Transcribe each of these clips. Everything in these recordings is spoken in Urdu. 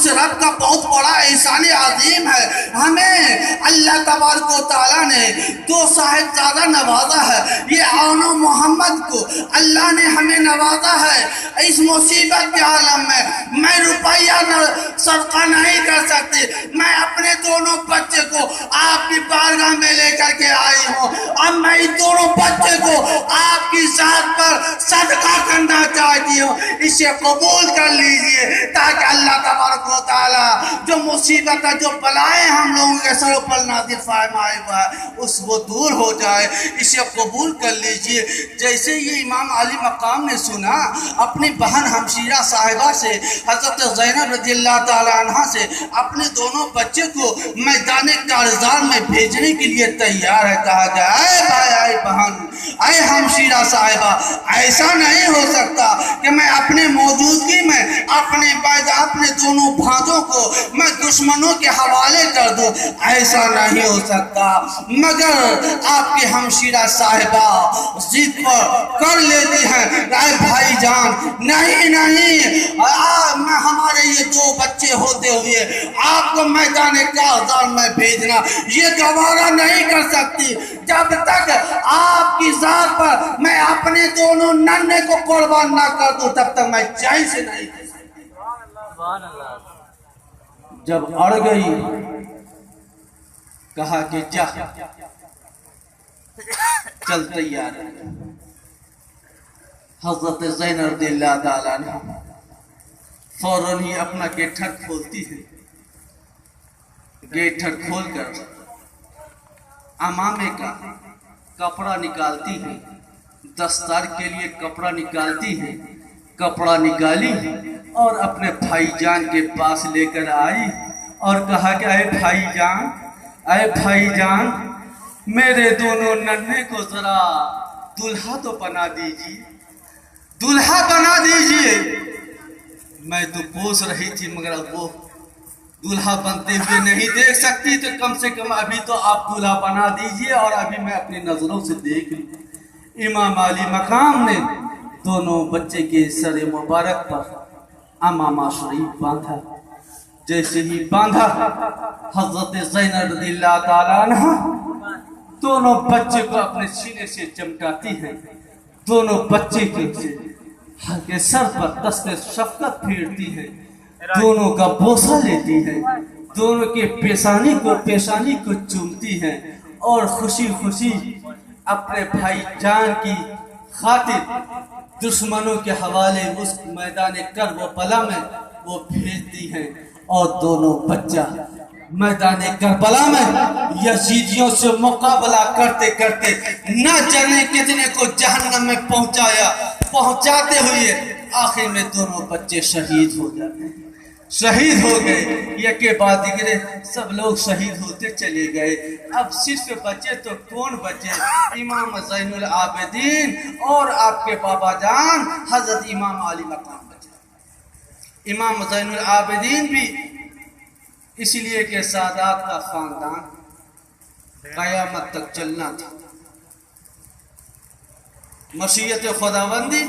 اس رب کا بہت بڑا احسان عظیم ہے. ہمیں اللہ تبارک و تعالیٰ نے 2 صاحبزادہ نوازا ہے. یہ آن محمد کو اللہ نے ہمیں نوازا ہے. اس مصیبت کے عالم میں روپیہ صدقہ نہیں کر سکتی. میں اپنے دونوں بچے کو آپ کی بارگاہ میں لے کر کے آئی ہوں. اب میں اس دونوں بچے کو آپ کی ذات پر صدقہ کرنا چاہتی ہوں. اسے قبول کر لیجئے تاکہ اللہ تبارک و تعالیٰ جو مصیبت ہے، جو بلائیں ہم لوگوں کے سروں پر نازل فرمائے ہوا ہے، اس وہ دور ہو جائے. اسے قبول کر لیجئے. جیسے یہ امام علی مقام نے سنا اپنی بہن ہمشیرہ صاحبہ سے، حضرت زینب رضی اللہ تعالیٰ عنہ سے، اپنے دونوں بچے کو میدان کارزار میں بھیجنے کے لیے تیار ہے. کہا گیا اے بھائی، اے بہن، اے ہمشیرہ صاحبہ، ایسا نہیں ہو سکتا کہ میں اپنے موجودگی میں اپنے دونوں بھانجوں کو میں دشمنوں کے حوالے کر دوں. ایسا نہیں ہو سکتا. مگر آپ کی ہمشیرہ صاحبہ ضد پر کر لیتی ہیں. اے بھائی جان، نہیں، ہمارے یہ 2 بچے ہوتے ہوئے آپ کو میدان کارزار میں بھیجنا یہ گوارا نہیں کر سکتی. جب تک آپ کی ذات پر میں اپنے دونوں ننھے کو قربان نہ کر دوں تب تک میں چین سے نہیں رہ سکتی. جب اڑ گئی کہا کہ جا چل تیار ہے. حضرت زینب رضی اللہ تعالیٰ عنہ فوراً ہی اپنا گیٹھر کھولتی ہے. گیٹھر کھول کر امامے کا کپڑا نکالتی ہے. دستار کے لیے کپڑا نکالتی ہے. کپڑا نکالی اور اپنے بھائی جان کے پاس لے کر آئی اور کہا کہ اے بھائی جان میرے دونوں ننھے کو ذرا دلہا تو بنا دیجیے، دلہا بنا دیجیے. میں تو پوس رہی تھی مگر وہ دلہا بنتے ہوئے نہیں دیکھ سکتی، تو کم سے کم ابھی تو آپ دلہا بنا دیجیے اور ابھی میں اپنی نظروں سے دیکھ لوں. امام علی مقام نے دونوں بچے کے سر مبارک پر امامہ شریف باندھا. جیسے ہی باندھا حضرت زینب رضی اللہ تعالیٰ عنہ دونوں بچے کو اپنے سینے سے چمٹاتی ہیں. دونوں بچے کے سر پر دست شفقت پھیرتی ہے. دونوں کا بوسہ لیتی ہے. دونوں کے پیشانی کو چومتی ہیں اور خوشی خوشی اپنے بھائی جان کی خاطر دشمنوں کے حوالے اس میدان کرب و بلا میں وہ بھیجتی ہیں. اور دونوں بچہ میدان کربلا میں یزیدیوں سے مقابلہ کرتے کرتے نہ جانے کتنے کو جہنم میں پہنچاتے ہوئے آخر میں دونوں بچے شہید ہو جاتے ہیں. شہید ہو گئے. یک کے بعد دیگرے سب لوگ شہید ہوتے چلے گئے. اب صرف بچے تو کون بچے؟ امام زین العابدین اور آپ کے بابا جان حضرت امام علی مقام بچے. امام زین العابدین بھی اس لیے کہ سادات کا خاندان قیامت تک چلنا تھا. مشیت خداوندی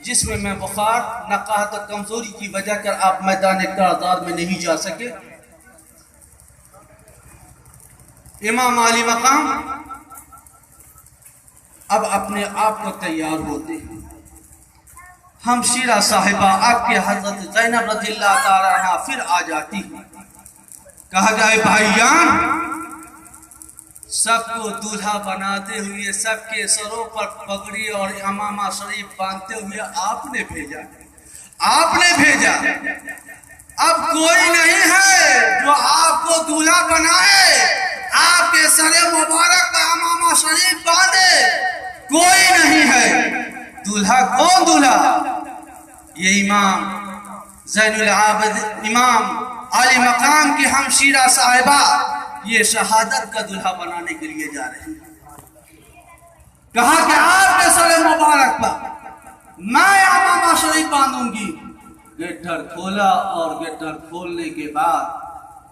جسم میں بخار، نقاہت و کمزوری کی وجہ کر آپ میدان کارزار میں نہیں جا سکے. امام علی مقام اب اپنے آپ کو تیار ہوتے ہیں. ہمشیرہ صاحبہ آپ کے حضرت زینب رضی اللہ تعالیٰ عنہ پھر آ جاتی ہیں. کہا جائے بھائی جان، سب کو دولہا بناتے ہوئے سب کے سروں پر پگڑی اور امامہ شریف باندھتے ہوئے آپ نے بھیجا. اب کوئی نہیں ہے جو آپ کو دولہا بنائے، آپ کے سر مبارک کا امامہ شریف باندھے. کوئی نہیں ہے. دولہا کون دولہا؟ یہ امام زین العابدین امام علی مقام کی ہمشیرہ صاحبہ یہ شہادت کا دلہا بنانے کے لیے جا رہے ہیں. کہا کہ آپ کے سر مبارک پر میں امامہ شریف باندھوں گی. گٹھر کھولا اور گٹھر کھولنے کے بعد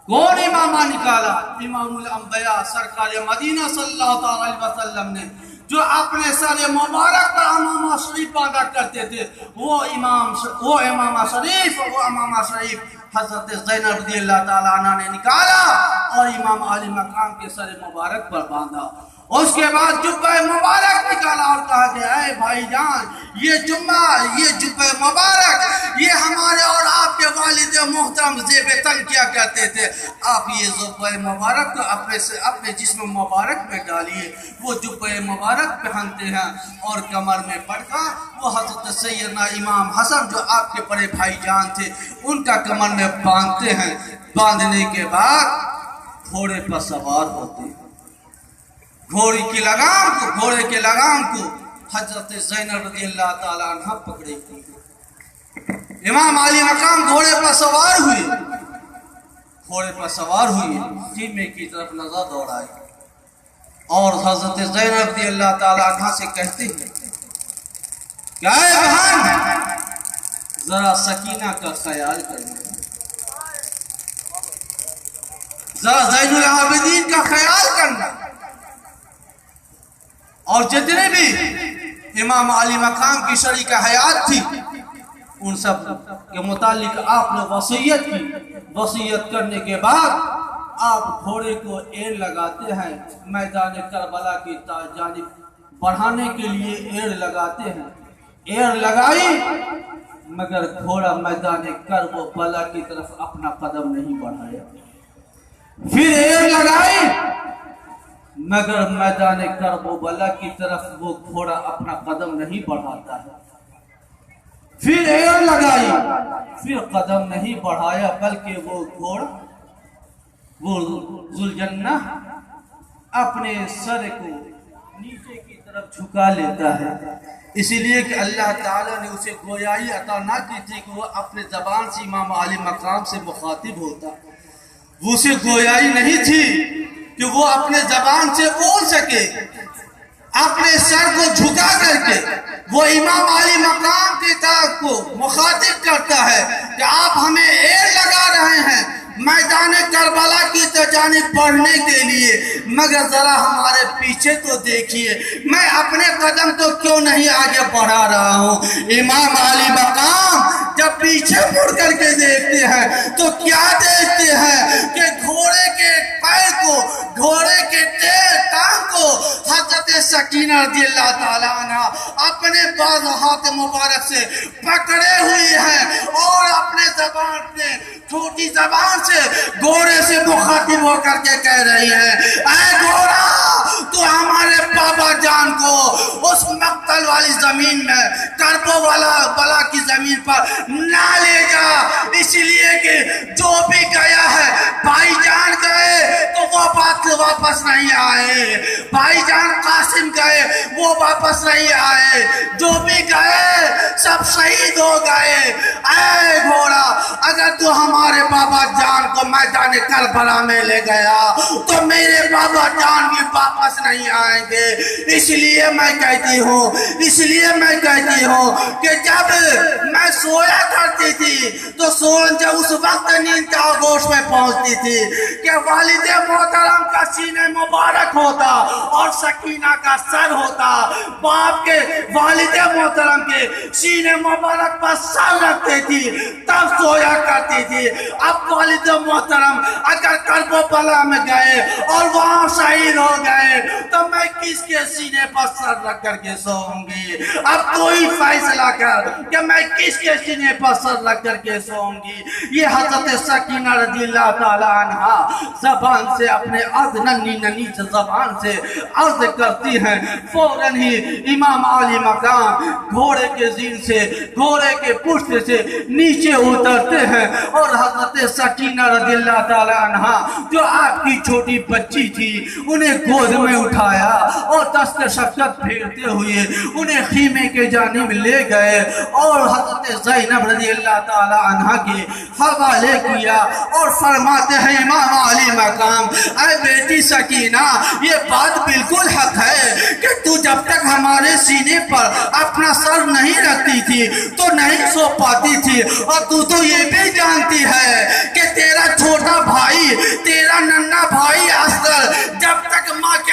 کون امامہ نکالا؟ امام الانبیاء سرکار مدینہ صلی اللہ علیہ وسلم نے جو اپنے سر مبارک پر امامہ شریف باندھا کرتے تھے، وہ امامہ شریف حضرت زینب رضی اللہ تعالیٰ عنہ نے نکالا اور امام علی مقام کے سر مبارک پر باندھا۔ اس کے بعد جبہ مبارک نکالا اور کہا کہ اے بھائی جان، یہ جبہ مبارک یہ ہمارے اور آپ کے والد محترم زیب تن کیا کرتے تھے، آپ یہ جبہ مبارک کو اپنے جسم مبارک میں ڈالیے۔ وہ جبہ مبارک پہنتے ہیں اور کمر میں پٹکا وہ حضرت سیدنا امام حسن جو آپ کے بڑے بھائی جان تھے ان کا کمر میں باندھتے ہیں۔ باندھنے کے بعد گھوڑے پر سوار ہوتے ہیں۔ گھوڑے کے لگام کو حضرت زینب رضی اللہ تعالیٰ عنہ پکڑے ہوئے۔ امام علی مقام گھوڑے پر سوار ہوئے خیمے کی طرف نظر دوڑائے اور حضرت زینب رضی اللہ تعالیٰ عنہ سے کہتے ہیں کہ اے بہن، ذرا سکینہ کا خیال کرنا، ذرا زین العابدین کا خیال کرنا، اور جتنے بھی امام علی مقام کی شریک حیات تھی ان سب کے متعلق آپ نے وصیت کی۔ وصیت کرنے کے بعد آپ گھوڑے کو ایڑ لگاتے ہیں، میدان کربلا کی جانب بڑھانے کے لیے ایڑ لگاتے ہیں۔ ایڑ لگائی مگر گھوڑا میدان کربلا کی طرف اپنا قدم نہیں بڑھایا۔ پھر ایڑ لگائی مگر میدان کربلا کی طرف وہ گھوڑا اپنا قدم نہیں بڑھاتا ہے۔ پھر ایڑ لگائی، پھر قدم نہیں بڑھایا، بلکہ وہ گھوڑا ذوالجنہ اپنے سر کو نیچے کی طرف جھکا لیتا ہے، اسی لیے کہ اللہ تعالیٰ نے اسے گویائی عطا نہ کی تھی کہ وہ اپنے زبان سے امام علی مقام سے مخاطب ہوتا۔ وہ اسے گویائی نہیں تھی کہ وہ اپنے زبان سے بول سکے، اپنے سر کو جھکا کر کے وہ امام علی مقام کی طرف کو مخاطب کرتا ہے کہ آپ ہمیں ایڑ لگا رہے ہیں میدان کربلا کی جانب بڑھنے کے لیے، مگر ذرا ہمارے پیچھے تو دیکھیے، میں اپنے قدم تو کیوں نہیں آگے بڑھا رہا ہوں۔ امام علی مقام جب پیچھے مڑ کر کے دیکھتے ہیں تو کیا دیکھتے ہیں کہ گھوڑے کے پیر کو، گھوڑے کے ٹانگ کو حضرت سکینہ رضی اللہ تعالیٰ عنہ اپنے بعض ہاتھ مبارک سے پکڑے ہوئی ہیں اور اپنے زبان سے، چھوٹی زبان سے گھوڑے سے مخاطب ہو کر کے کہہ رہی ہے، اے گھوڑا، تو ہمارے بابا جان کو اس مقتل والی زمین میں، کربو بلا کی زمین پر نہ لے جا، اس لیے کہ جو بھی گیا ہے، بھائی جان گئے تو وہ بات واپس نہیں آئے، بھائی جان قاسم گئے وہ واپس نہیں آئے، جو بھی گئے سب شہید ہو گئے۔ اے گھوڑا، اگر تو ہمارے بابا جان کو میدان کربلا میں لے گیا تو میرے بابا جان بھی واپس نہیں آئیں گے۔ اس لیے میں کہتی ہوں کہ جب میں سویا کرتی تھی تو جب اس وقت نیند کا آغوش میں پہنچتی تھی کہ والد محترم کا سینے مبارک ہوتا اور سکینہ کا سر ہوتا، باپ کے والد محترم کے سینے مبارک پر سر رکھتے تھی تب سویا کرتی تھی۔ اب والد محترم اگر کربلا میں گئے اور وہاں شہید ہو گئے تو میں کس کے سینے پر سر رکھ کر کے سوؤں گی؟ اب کوئی فیصلہ کر کہ میں کس کے سینے پر سر رکھ کر کے سوؤں گی۔ یہ حضرت سکینہ رضی اللہ تعالیٰ عنہ زبان سے، اپنے ننھی زبان سے عرض کرتی ہیں، فوراً ہی امام علی مقام گھوڑے کے زین سے، گھوڑے کے پشت سے نیچے اترتے ہیں اور حضرت سکینہ رضی اللہ تعالیٰ عنہ جو آپ کی چھوٹی بچی تھی انہیں گود میں اٹھایا اور دست شفقت پھیرتے ہوئے انہیں خیمے کے جانب لے گئے اور حضرت زینب رضی اللہ تعالیٰ عنہ کے حوالے کیا اور فرماتے ہیں امام علی مقام، اے بیٹی سکینہ، یہ بات بالکل حق ہے کہ تو جب تک ہمارے سینے پر اپنا سر نہیں رکھتی تھی تو نہیں سو پاتی تھی، اور تو یہ بھی جانتی ہے کہ تیرا چھوٹا بھائی، تیرا ننھا بھائی اصغر جب تک ماں کے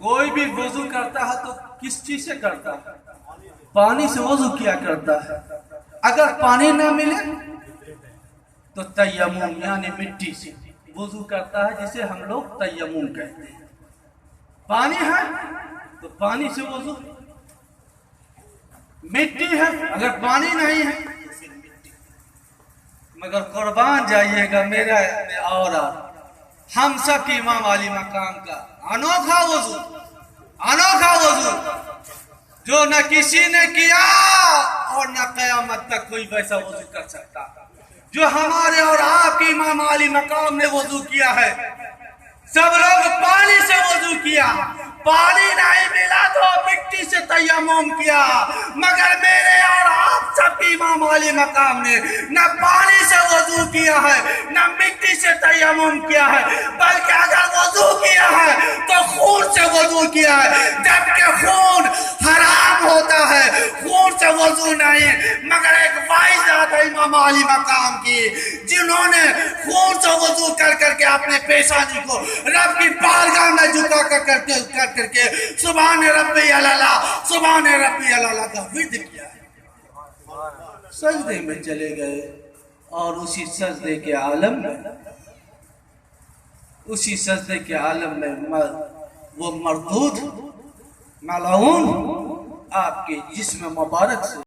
کوئی بھی وضو کرتا ہے تو کس چیز سے کرتا ہے؟ پانی سے وضو کیا کرتا ہے. اگر پانی نہ ملے تو تیمم یعنی مٹی سے وضو کرتا ہے، جسے ہم لوگ تیمم کہتے ہیں. پانی ہے تو پانی سے وضو، مٹی ہے اگر پانی نہیں ہے تو پھر مٹی. مگر قربان جائیے گا میرا اور ہم سب کی امام علی مقام کا انوکھا وضو جو نہ کسی نے کیا اور نہ قیامت تک کوئی ویسا وضو کر سکتا، جو ہمارے اور آپ کے امام علی مقام نے وضو کیا ہے. سب لوگ پانی سے وضو کیا، پانی نہیں ملا تو مٹی سے تیمم کیا. مگر میرے اور آپ سب کے امام علی مقام نے نہ پانی سے وضو کیا ہے نہ مٹی سے تیمم کیا ہے، بلکہ اگر وضو کیا ہے تو خون سے وضو کیا ہے. جبکہ خون حرام ہوتا ہے، خون سے وضو نہیں. مگر ایک وائز ذات ہے امام علی مقام کی، جنہوں نے خون سے وضو کر کے اپنے پیشانی کو رب کی بارگاہ میں جھکا کر کے سبحان ربی الاعلیٰ سبحان ربی الاعلیٰ کا ورد کیا ہے. سجدے میں چلے گئے اور اسی سجدے کے عالم میں وہ مردود ملعون آپ کے جسم مبارک سے